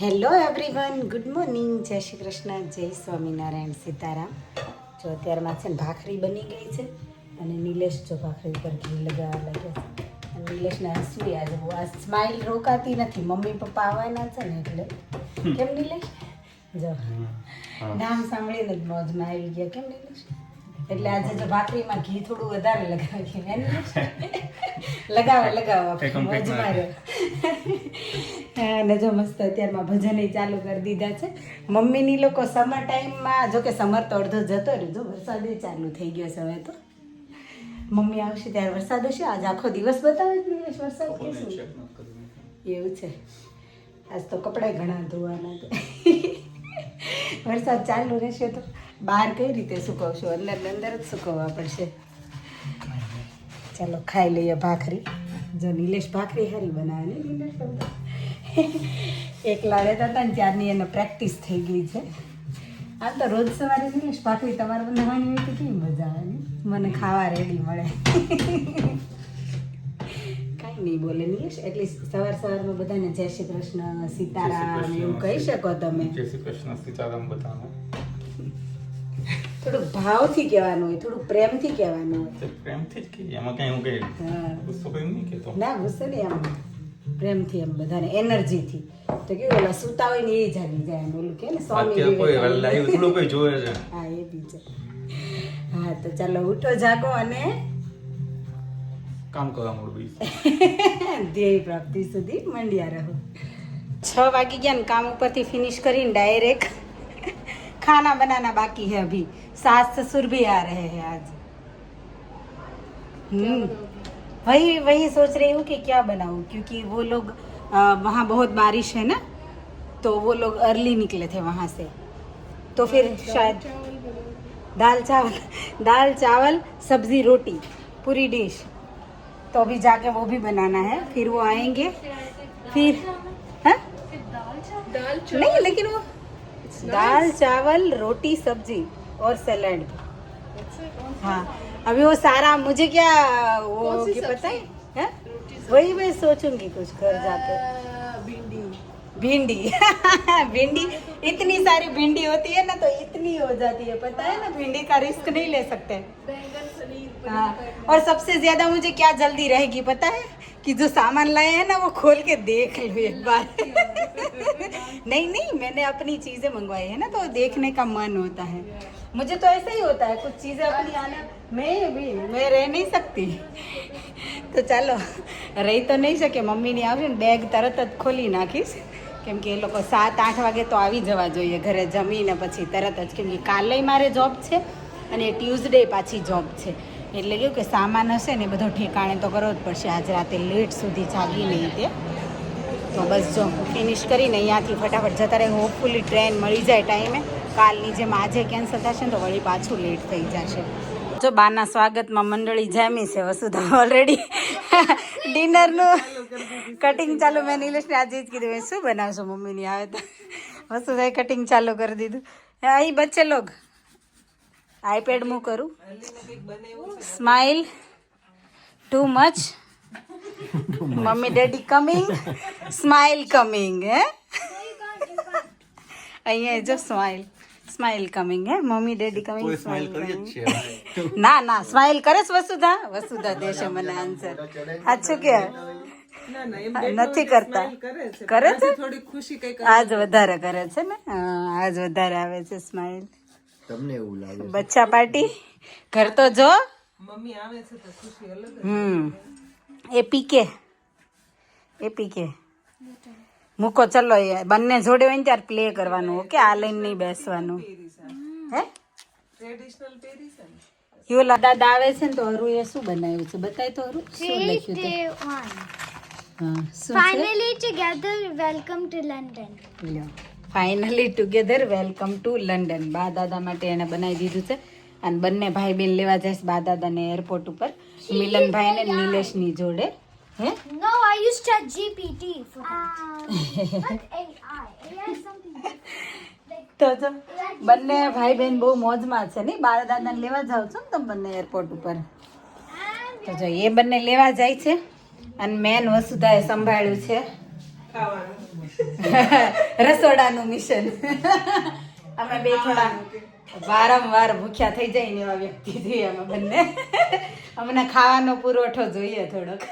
Hello everyone, good morning, જય શ્રી કૃષ્ણ, જય સ્વામિનારાયણ, સીતારામ. જો અત્યારમાં છે ને ભાખરી બની ગઈ છે અને નિલેશ જો ભાખરી ઉપર ઘી લગાવવા લાગ્યા છે. અને નિલેશને હસવી આજે બહુ આ સ્માઇલ રોકાતી નથી. મમ્મી પપ્પા આવવાના છે ને એટલે. કેમ નિલેશ? જો નામ સાંભળીને જ મોજમાં આવી ગયા. કેમ નિલેશ? એટલે આજે જો ભાખરીમાં ઘી થોડું વધારે લગાવી હે નિલેશ? લગાવો મોજમાં રહ્યો. અને જો મસ્ત અત્યારમાં ભજન ચાલુ કરી દીધા છે મમ્મીની લોકો. સમર ટાઈમમાં જો કે સમર તો અડધો જતો રહ્યો, જો વરસાદ ચાલુ થઈ ગયો છે હવે તો. મમ્મી આવશે ત્યારે વરસાદ હશે. આજ આખો દિવસ બતાવે જ નહીં વરસાદ કેવું એવું છે. આજ તો કપડાં ઘણા ધોવાના છે. વરસાદ ચાલુ રહેશે તો બહાર કઈ રીતે સુકવશું? અંદર જ સુકવવા પડશે. ચાલો ખાઈ લઈએ ભાખરી. જો નિલેશ ભાખરી સારી બનાવે ને નિલેશ? એકલા રહેતા હતા ને ત્યારની એને પ્રેક્ટિસ થઈ ગઈ છે. આમ તો રોજ સવારે નિલેશ ભાખરી તમારે બનાવવાની હોય તો કેવી મજા આવે ને? મને ખાવા રેડી મળે. કાંઈ નહીં બોલે નિલેશ. એટલીસ્ટ સવારમાં બધાને જય શ્રી કૃષ્ણ, સીતારામ એવું કહી શકો તમે. જય શ્રી કૃષ્ણ, સીતારામ બધાને. થોડુંક ભાવથી કહેવાનું હોય, થોડુંક પ્રેમથી કહેવાનું હોય. પ્રેમથી જ કહીએ, એમાં કઈ હું કઈ ગુસ્સો કરી નહીં કહેતો. ના ગુસ્સો નહીં, આમ પ્રેમથી એમ બધાને એનર્જીથી. તો કેવું ઓલા સુતા હોય ને એ જાગી જાય એમ ઓલું કે ને સ્વામી થોડું કોઈ જોવે છે. હા એ બી છે. હા તો ચાલો ઉઠો, જાગો અને કામ કરવા મળવું. ધ્યેય પ્રાપ્તિ સુધી મંડ્યા રહો. 6 વાગી ગયા ને કામ ઉપરથી ફિનિશ કરીને डायरेक्ट खाना बनाना बाकी है अभी. सास ससुर भी आ रहे हैं आज. वही सोच रही हूँ कि क्या बनाऊँ, क्योंकि वो लोग वहाँ बहुत बारिश है ना, तो वो लोग अर्ली निकले थे वहाँ से, तो फिर शायद दाल चावल सब्जी रोटी पूरी डिश. तो अभी जाके वो भी बनाना है. फिर वो आएंगे फिर नहीं, लेकिन वो दाल चावल रोटी सब्जी और सैलड. हाँ अभी वो सारा मुझे क्या वो क्या पता है? वही मैं सोचूंगी कुछ घर जाकर. भिंडी भिंडी इतनी सारी भिंडी होती है ना, तो इतनी हो जाती है, पता है ना. भिंडी का रिस्क नहीं ले सकते. हाँ, और सबसे ज्यादा मुझे क्या जल्दी रहेगी पता है? कि जो सामान लाए हैं ना वो खोल के देख लो एक बार. नहीं मैंने अपनी चीजें मंगवाई है ना, तो देखने का मन होता है. मुझे तो ऐसा ही होता है, कुछ चीजें अपनी आना मैं रह नहीं सकती. તો ચાલો રહી તો નહીં શકે. મમ્મીની આવશે ને બેગ તરત જ ખોલી નાખીશ, કેમ કે એ લોકો 7-8 વાગે તો આવી જવા જોઈએ ઘરે જમીને પછી તરત જ. કેમ કે કાલે મારે જોબ છે અને ટ્યુઝડે પાછી જોબ છે. એટલે કેવું કે સામાન હશે ને બધો ઠેકાણે તો કરવો જ પડશે. આજ રાતે લેટ સુધી જાગી નહીં તે. તો બસ જો ફિનિશ કરીને અહીંયાથી ફટાફટ જતા રહે. હોપફુલી ટ્રેન મળી જાય ટાઈમે. કાલની જેમ આજે કેન્સલ થશે ને તો વળી પાછું લેટ થઈ જશે. જો બાના સ્વાગતમાં મંડળી જામી છે. વસુધા ઓલરેડી ડિનરનું કટિંગ ચાલુ. મેં નિલેશને આજે જ કીધું મેં શું બનાવશો મમ્મીની આવે તો. વસુધાએ કટિંગ ચાલુ કરી દીધું. અહીં બચ્ચે લોગ આઈપેડ મૂવ કરું. Smile too much. Mummy daddy coming, smile coming. હે અહીંયા જો સ્માઇલ કમિંગ. હે mummy daddy coming, smile coming. ના સ્માઇલ કરે છે વસુધા દેશે મને આન્સર. સાચું કે નથી કરતા? કરે છે થોડી ખુશી. આજ વધારે કરે છે ને, આજ વધારે આવે છે સ્માઇલ. તમને એવું લાગે? બચ્ચા પાર્ટી ઘર તો જો મમ્મી આવે છે તો ખુશી અલગ. એપીકે મૂકો. ચલો એ બંને જોડે હોય ને ત્યારે પ્લે કરવાનું. ઓકે, આ લઈને નહીં બેસવાનું. હે ટ્રેડિશનલ પેરિસન યોલા દાદા આવે છે ને તો હરુ એ શું બનાવ્યું છે બતાય તો. હરુ શું લખ્યું છે? Finally together welcome to London. Finally together welcome to London. બા દાદા માટે એને બનાવી દીધું છે. અને બંને ભાઈ બેન લેવા જઈશ બા દાદાને એરપોર્ટ ઉપર. મિલનભાઈ ને નિલેશની જોડે. હે No, I used ChatGPT for that. Not AI. AI is something તો જો બંને ભાઈ બહેન બહુ મોજમાં છે ને. બા દાદાને લેવા જાવ છો ને તમે બંને એરપોર્ટ ઉપર. તો જો એ બંને લેવા જાય છે અને મેન વસુધાએ સંભાળ્યું છે રસોડાનું મિશન અમે બે થોડા વારંવાર ભૂખ્યા થઈ જાય ને એવા વ્યક્તિ છીએ અમે બંને. અમને ખાવાનો પુરવઠો જોઈએ થોડોક.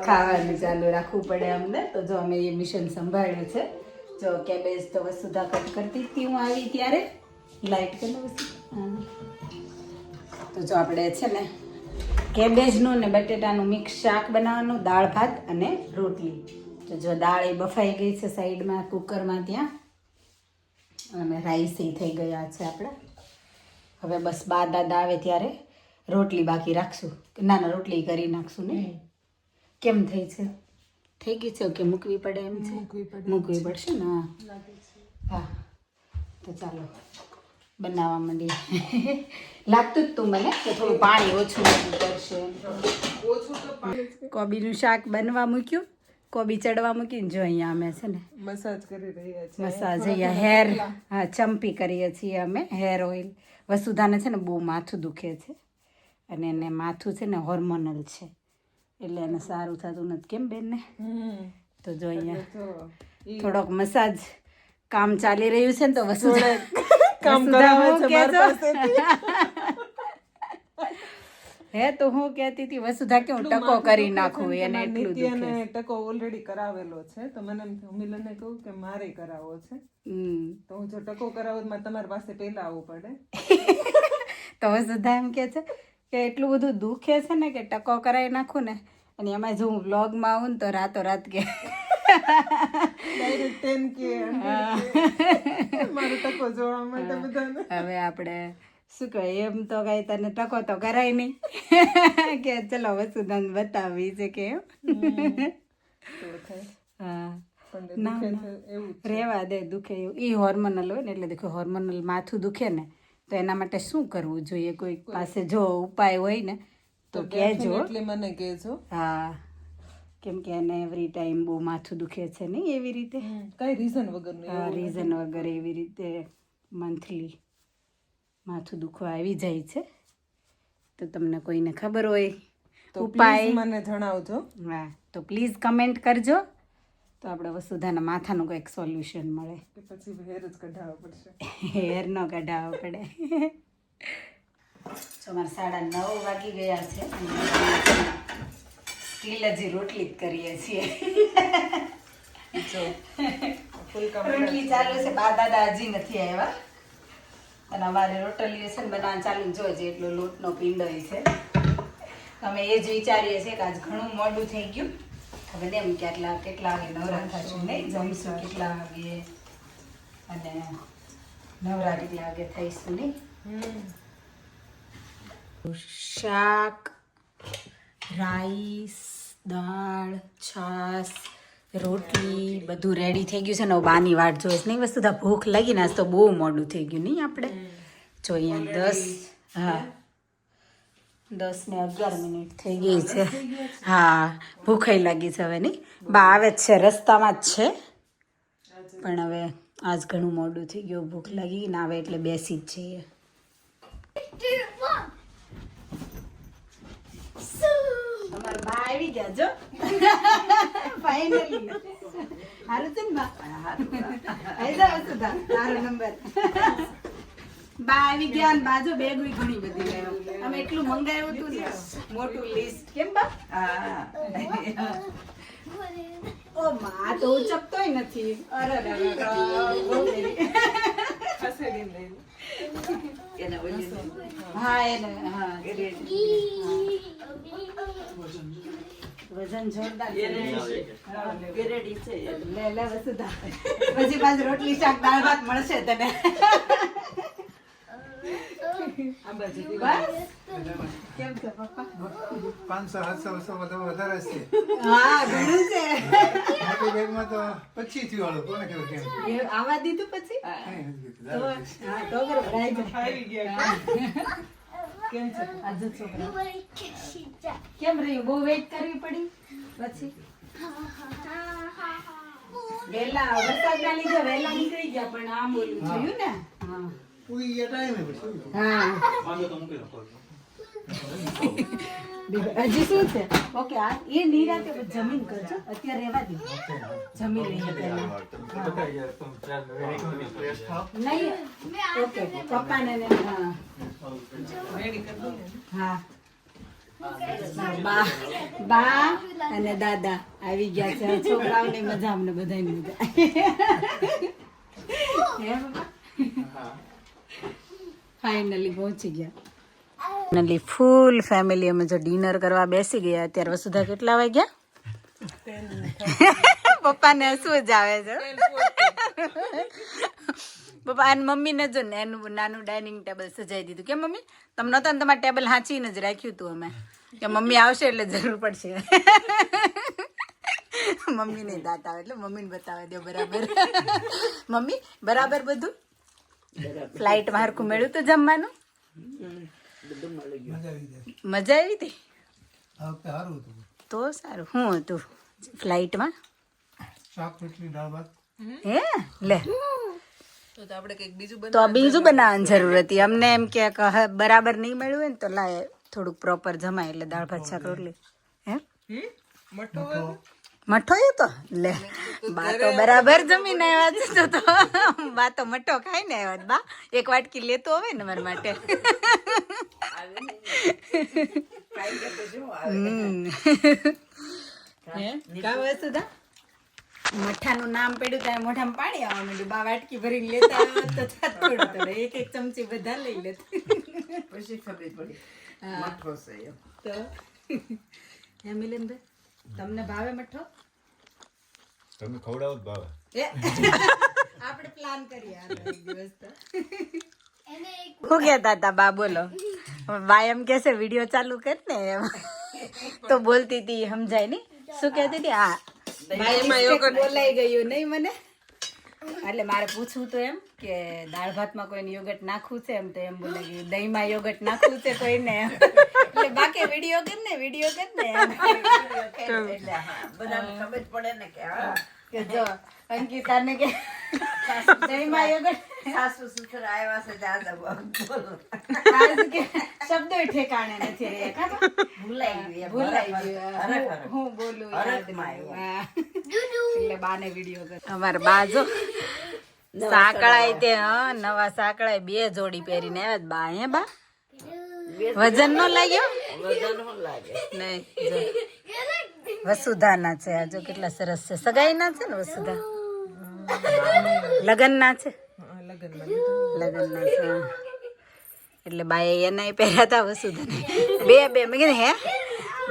ખાવાનું ચાલુ રાખવું પડે અમને. તો જો અમે એ મિશન સંભાળ્યું છે. જો કેબેજ તો વસુધા કટ કરતી હતી હું આવી ત્યારે. લાઈટ કરી તો જો આપણે છે ને કેબેજનું ને બટેટાનું મિક્સ શાક બનાવવાનું, દાળ ભાત અને રોટલી. તો જો દાળ એ બફાઈ ગઈ છે સાઈડમાં કુકરમાં ત્યાં, અને રાઈસ એ થઈ ગયા છે આપણા. હવે બસ બા દાદા આવે ત્યારે રોટલી બાકી રાખશું. ના ના, રોટલી કરી નાખશું ને. કેમ થઈ છે? થઈ ગઈ છે કે મૂકવી પડે એમ છે? મૂકવી પડશે ને. હા તો ચાલો બનાવવા માંડીએ. લાગતું જ તું મને કે થોડું પાણી ઓછું પડશે. કોબીનું શાક બનવા મૂક્યું, કોબી ચડવા મૂકીને જો અહીંયા અમે છે ને મસાજ કરી રહ્યા છીએ. મસાજ અહીંયા હેર, હા ચંપી કરીએ છીએ અમે. Hair oil. વસુધાને છે ને બહુ માથું દુખે છે, અને એને માથું છે ને હોર્મોનલ છે, એટલે એને સારું થતું નથી. કેમ બેન ને? તો જો અહીંયા થોડોક મસાજ કામ ચાલી રહ્યું છે ને, તો વસુધા કામ કરાવે છે મારી પાસે. હે તો હું કહેતી હતી વસુધા કે હું ટકો કરી નાખું, એને એટલું દુખે. નિત્યાને ટકો ઓલરેડી કરાવેલો છે, તો મને એમ થયું મિલનને કહું કે મારે કરાવવો છે. તો હું જો ટકો કરાવું તો તમારી પાસે પહેલા આવવું પડે. તો વસુધા એમ કે છે કે એટલું બધું દુખે છે ને કે ટકો કરાવી નાખું ને, અને એમાં જો હું વ્લોગમાં આવું ને તો રાતોરાત કે ડાયરેક્ટ 10K મારો ટકો જોવા માટે બધાને. હવે આપણે શું કહે, એમ તો કઈ તને ટકો તો કરાય નહીં કે ચલો વસુધાને બતાવી છે કે એમ. હા ના રેવા દે, દુખે એવું. એ હોર્મોનલ હોય ને એટલે દેખો, હોર્મોનલ માથું દુખે ને તો એના માટે શું કરવું જોઈએ? કોઈ પાસે જો ઉપાય હોય ને તો કહેજો. એટલે મને કહેજો. હા, કેમ કે એને એવરી ટાઈમ બહુ માથું દુખે છે નહીં એવી રીતે. કઈ રીઝન વગરનું. હા, રીઝન વગર એવી રીતે મંથલી માથું દુખવા આવી જાય છે. તો તમને કોઈને ખબર હોય તો ઉપાય મને જણાવજો. હા, તો પ્લીઝ કમેન્ટ કરજો, તો આપણે વસુધાના માથાનું કંઈક સોલ્યુશન મળે. કે પછી હેર જ કઢાવવા પડશે. હેર ન કઢાવવા પડે. જો મારા 9:30 વાગી ગયા છે, સ્ટીલ હજી રોટલી જ કરીએ છીએ. જો ફૂલ કામ રોટલી ચાલુ છે. બા દાદા હજી નથી આવ્યા, અને અમારે રોટલી છે ને બનાવવાનું ચાલુ જોઈએ એટલો લોટનો પીંડો છે. અમે એ જ વિચારીએ છીએ કે આજ ઘણું મોડું થઈ ગયું. હવે એમ કેટલા વાગે નવરા થશું નહીં, જમશું કેટલા વાગે, અને નવરા કેટલા વાગે થઈશું નહીં. શાક, રાઈસ, દાળ, છાશ, રોટલી બધું રેડી થઈ ગયું છે ને. બાની વાટ જોઈશ નહીં વસ્તુતા, ભૂખ લાગી ને આજ તો બહુ મોડું થઈ ગયું નહીં આપણે. જો અહીંયા 10 ને 11 થઈ ગઈ છે. હા, ભૂખાઈ લાગી છે હવે નહીં. બા આવે જ છે, રસ્તામાં જ છે, પણ હવે આજ ઘણું મોડું થઈ ગયું, ભૂખ લાગી ને આવે એટલે બેસી જ જઈએ. તમારા બા આવી ગયા જો ફાઇનલી. હારું છે ને બા? આઈ જાવ સુધા, તારો નંબર. બા આવી ગયા ને બાજુ બેગ ઘણી બધી લાવ્યો. અમે એટલું મંગાવ્યું હતું ને, મોટું લિસ્ટ. કેમ બા? ઓ માં તો ઉચકતોય નથી. અરે હા એને હા વજન જોરદાર છે. લે લે વસુધા, પછી પાછું રોટલી શાક દાળ ભાત મળશે તને. કેમ છે પપ્પા? 500-700 વધારે છે. હા ઘણું છે. મોટી બેગમાં તો 25 થયું હાલો. કોને ખબર કેમ? એ આવા દીધું પછી? હા તો બરોબર આવી ગયા. કેમ છે આજે છોકરા? કેમ રહ્યું? બહુ વેઇટ કરવી પડી પછી? વહેલા વરસાદના લીધે વહેલા નીકળી ગયા, પણ આમ બોલું જોયું ને. હા પૂરી ટાઈમે પછી હા વાંધો તો મૂકી રાખો. હજી શું છે? ઓકે આ એ નિરાતે જમીન કરજો, અત્યારે રહેવા દો, જમી લઈએ પહેલા. નહીં ઓકે પપ્પાને ને હા હા બા બા અને દાદા આવી ગયા છે. છોકરાઓને મજા, અમને બધાને મજા. ફાઇનલી પહોંચી ગયા. ફાઇનલી ફૂલ ફેમિલી અમે જો ડિનર કરવા બેસી ગયા. અત્યારે વસુધા કેટલા વાગ્યા? પપ્પાને શું જ આવે છે. પપ્પા અને મમ્મીને જો ને એનું નાનું ડાઇનિંગ ટેબલ સજાઈ દીધું. કેમ મમ્મી? તમને નહોતા ને તમારે ટેબલ હાંચીને જ રાખ્યું હતું અમે, કે મમ્મી આવશે એટલે જરૂર પડશે. મમ્મીને દાંત આવે એટલે મમ્મીને બતાવે દો બરાબર. મમ્મી બરાબર બધું ફ્લાઇટમાં હરખું મળ્યું તો જમવાનું? મજા આવી હતી તો સારું. શું હતું ફ્લાઇટમાં? શાક રોટલી દાળ ભાત. હે લે તો આપણે કંઈક બીજું તો બીજું બનાવવાની જરૂર હતી. અમને એમ કે બરાબર નહીં મળ્યું હોય ને તો લાય થોડુંક પ્રોપર જમાય એટલે દાળ ભાત શાક રોટલી. હે મઠો એ તો લે બા તો બરાબર જમીને આવ્યા છે. તો બા તો મઠો ખાઈને આવ્યા. બા એક વાટકી લેતો હવે ને મારા માટે. મઠાનું નામ પડ્યું ત્યાં મોઢામાં પાણી આવવા માંડ્યું. બા વાટકી ભરીને લેતા આવ્યા તો થોડું થોડું એક એક ચમચી બધા લઈ લેતા. પછી ખબર પડી મઠો છે એમ. તો હે મિલનભાઈ તમને ભાવે મઠો? તમે ખવડાવો જ ભાવે. આપણે પ્લાન કરીએ એક દિવસ તો. શું કહેતા હતા બા? બોલો. બા એમ કે છે વિડીયો ચાલુ કર ને એમ તો બોલતી હતી સમજાય નહીં. શું કહેતી હતી? હા બોલાઈ ગયું નહીં મને. એટલે મારે પૂછવું તો એમ કે દાળ ભાતમાં કોઈને યોગટ નાખવું છે એમ, તો એમ બોલે કે દહીંમાં યોગટ નાખવું છે કોઈને એમ. એટલે બાકી વિડીયો કર ને એમ. એટલે હા બધાને ખબર પડે ને કે હા કે જો અંકિતાને કે દહીંમાં યોગટ સાસુ સસરા આવ્યા છે દાદા બોલો આજ કે શબ્દો ઠેકાણે નથી રહ્યા. ભૂલાઈ ભૂલાઈ ગયું હું બોલું યાદ હરખમાં નહીં. હા. એટલે બાને વિડીયો કર. અમાર બા જો સાંકળાય તે હા નવા સાંકળાય 2 જોડી પહેરીને આવ્યા. બા હે બા વજન નો લાગ્યો? વજન હું લાગે નહીં જો વસુધાના છે. આ જો કેટલા સરસ છે. સગાઈના છે ને વસુધા? લગનના છે. લગનના છે એટલે બાએ એના પહેર્યા હતા વસુધાને. બે મેં કીધું હે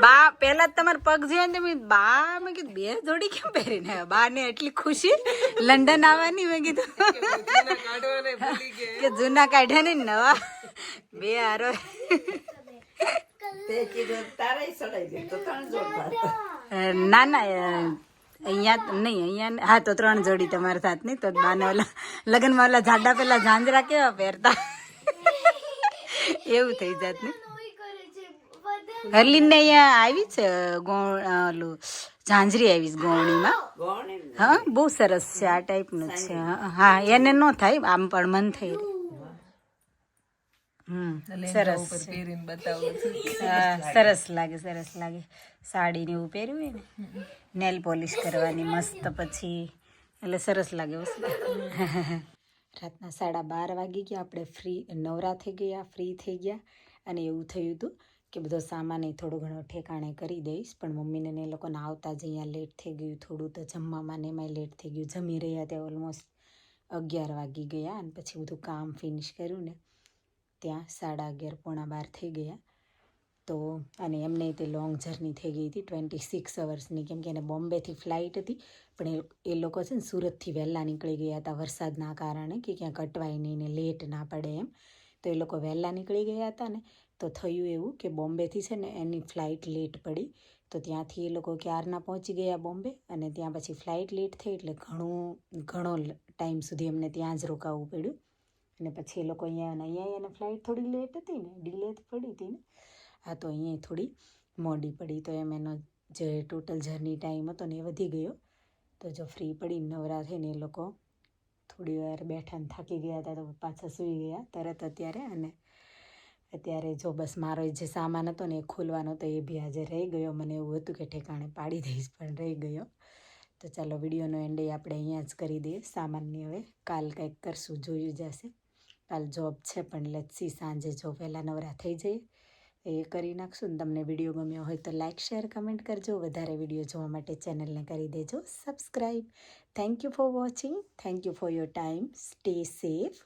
બા પેલા તમારા પગ જોયા ને બા મેં કીધું 2 જોડી કેમ પહેરીને આવ્યા? બા ને એટલી ખુશી લંડન આવવાની. મેં કીધું કે જૂના કાઢ્યા ને નવા 2 હારો. તે કીધું તારે સડાઈ દે તો 3 જોડતા ના ના અહીંયા નહીં, અહીંયા હા તો 3 જોડી તમારા સાથ નહીં. તો બાને ઓલા લગ્નમાં ઓલા જાડા પેલા ઝાંઝરા કેવા પહેરતા એવું થઈ જાત ને. હરલીન ને અહીંયા આવી છે ઓલું ઝાંઝરી આવી છે ગોવણીમાં. હા બહુ સરસ છે. આ ટાઈપનું જ છે. હા એને ન થાય આમ પણ મન થઈ રહ્યું. સરસ સરસ લાગે સરસ લાગે. સાડી ને એવું પહેર્યું હોય ને નેલ પોલિશ કરવાની મસ્ત પછી એટલે સરસ લાગે. રાતના 12:30 વાગી ગયા. આપણે ફ્રી નવરા થઈ ગયા, ફ્રી થઈ ગયા. અને એવું થયું હતું કે બધો સામાન થોડો ઘણો ઠેકાણે કરી દઈશ, પણ મમ્મીને ને એ લોકોને આવતા જ અહીંયા લેટ થઈ ગયું થોડું. તો જમવામાં ને એમાંય લેટ થઈ ગયું. જમી રહ્યા ત્યાં ઓલમોસ્ટ 11 વાગી ગયા. અને પછી બધું કામ ફિનિશ કર્યું ને ત્યાં 11:30 પોણા 12 થઈ ગયા. તો અને એમને તે લોંગ જર્ની થઈ ગઈ હતી 26 અવર્સની, કેમ કે એને બોમ્બેથી ફ્લાઇટ હતી. પણ એ લોકો છે ને સુરતથી વહેલા નીકળી ગયા હતા વરસાદના કારણે, કે ક્યાંક અટવાય નહીં ને લેટ ના પડે એમ. તો એ લોકો વહેલા નીકળી ગયા હતા ને તો થયું એવું કે બોમ્બેથી છે ને એની ફ્લાઇટ લેટ પડી. તો ત્યાંથી એ લોકો ક્યારના પહોંચી ગયા બોમ્બે. અને ત્યાં પછી ફ્લાઇટ લેટ થઈ એટલે ઘણો ટાઈમ સુધી એમને ત્યાં જ રોકાવું પડ્યું. અને પછી એ લોકો અહીંયા એને ફ્લાઇટ થોડી લેટ હતી ને, ડીલે પડી હતી ને. હા તો અહીંયા થોડી મોડી પડી. તો એમ એનો જે ટોટલ જર્ની ટાઈમ હતો ને એ વધી ગયો. તો જો ફ્રી પડી નવરા થઈને એ લોકો થોડી વાર બેઠા ને થાકી ગયા હતા તો પાછા સૂઈ ગયા તરત અત્યારે. અને અત્યારે જો બસ મારો જે સામાન હતો ને એ ખોલવાનો તો એ બી આજે રહી ગયો. મને એવું હતું કે ઠેકાણે પાડી દઈશ પણ રહી ગયો. તો ચાલો વિડીયોનો એન્ડ આપણે અહીંયા જ કરી દઈએ સામાનની. હવે કાલ કંઈક કરશું, જોયું જશે. કાલ જોબ છે પણ લેટ્સી સાંજે જો પહેલાં નવરા થઈ જઈએ એ કરી નાખશું. ને તમને વિડીયો ગમ્યો હોય તો લાઇક શેર કમેન્ટ કરજો. વધારે વિડીયો જોવા માટે ચેનલને કરી દેજો subscribe. Thank you for watching. Thank you for your time. Stay safe.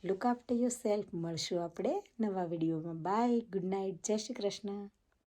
Look after your self. મળશું આપણે નવા વિડીયોમાં. બાય. Good night. જય શ્રી કૃષ્ણ.